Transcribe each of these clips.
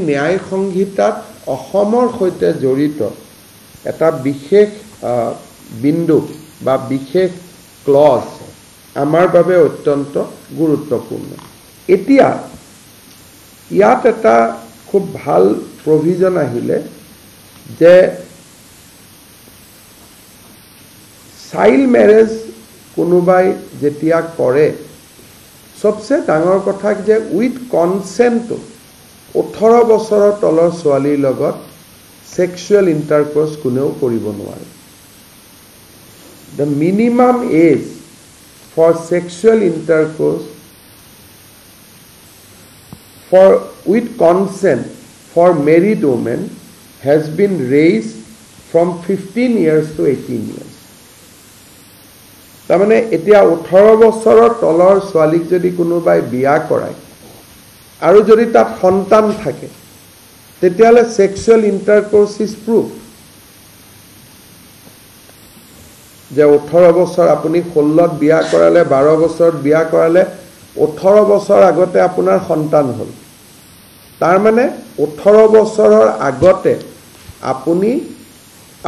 ন্যায় সংহিতাত অসমৰ সৈতে জড়িত এটা বিশেষ বিন্দু বা বিশেষ ক্লজ আমাৰ বাবে অত্যন্ত গুৰুত্বপূৰ্ণ। এতিয়া ইয়াত এটা খুব ভাল প্ৰভিজন আহিলে যে চাইল্ড মেৰেজ কোনোবাই যেতিয়া কৰে সবচে ডাঙৰ কথা যে উইথ কনসেন্ট 18 বছৰৰ তলৰ ছোৱালীৰ লগত সেক্সুৱেল ইন্টাৰকোৰ্স কোনেও কৰিব নোৱাৰে। The minimum age for sexual intercourse with consent for married women has been raised from 15 years to 18 years. তাৰমানে এতিয়া 18 বছৰৰ তলৰ ছোৱালীক যদি কোনোবাই বিয়া কৰায় আৰু যদি তাত সন্তান থাকে তেতিয়ালে সেক্সুৱেল ইন্টাৰকোৰ্স ইজ প্ৰুফ। যে 18 বছৰ আপুনি 16ত বিয়া কৰালে 12 বছৰত বিয়া কৰালে 18 বছৰ আগতে আপোনাৰ সন্তান হ'ল। তাৰ মানে 18 বছৰৰ আগতে আপুনি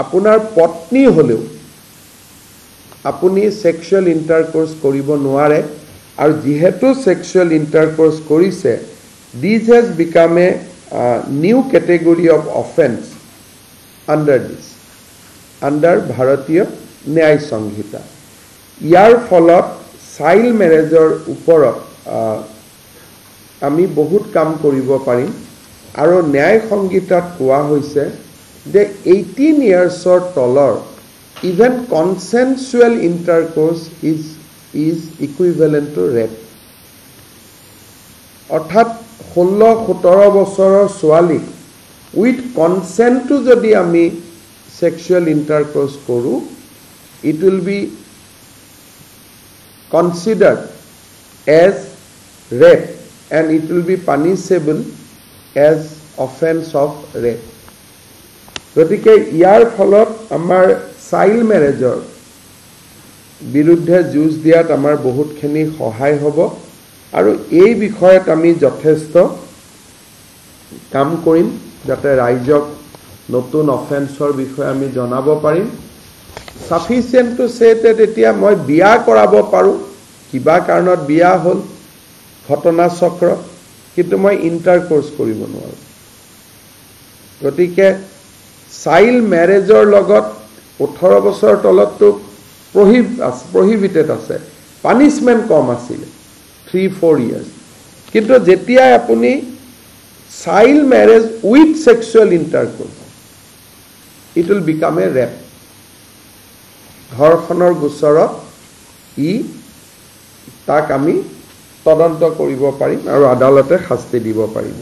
আপোনাৰ পত্নী হলেও আপুনি সেক্সুৱেল ইন্টাৰকোৰ্স কৰিব নোৱাৰে। আৰু যেহেতু সেক্সুৱেল ইন্টাৰকোৰ্স কৰিছে this has become a new category of offense under ভাৰতীয় ন্যায় সংহিতা। ইয়াৰ ফলত চাইল্ড মেৰেজৰ ওপৰত আমি বহুত কাম কৰিব পাৰিম। আৰু ন্যায় সংহিতাত কোৱা হৈছে যে 18 ইয়াৰ্ছৰ তলৰ even কনসেনচুৱেল ইন্টাৰকোৰ্স is equivalent to rape। অৰ্থাৎ 16-17 বছৰৰ ছোৱালীক উইথ কনসেন্টটো যদি আমি সেক্সুৱেল ইন্টাৰকোৰ্স কৰোঁ it will be considered as rape and it will be punishable as offense of rape। গতিকে ইয়াৰ ফলত আমাৰ চাইল্ড মেৰেজৰ বিৰুদ্ধে যুঁজ দিয়াত আমাৰ বহুতখিনি সহায় হ'ব। আৰু এই বিষয়ত আমি যথেষ্ট কাম কৰিম যাতে ৰাইজক নতুন অফেন্সৰ বিষয়ে আমি জনাব পাৰিম। Sufficient to say that এতিয়া মই বিয়া কৰাব পাৰোঁ, কিবা কাৰণত বিয়া হ'ল ঘটনা চক্ৰ, কিন্তু মই ইন্টাৰকোৰ্স কৰিব নোৱাৰোঁ। গতিকে চাইল্ড মেৰেজৰ লগত 18 বছৰ তলতটো প্ৰহিবিটেড আছে, পানিশমেন্ট কম আছিলে 3-4 years। কিন্তু যেতিয়াই আপুনি child marriage with sexual intercourse it will become a rape। ধৰ্ষণৰ গোচৰত তাক আমি তদন্ত কৰিব পাৰিম আৰু আদালতে শাস্তি দিব পাৰিব।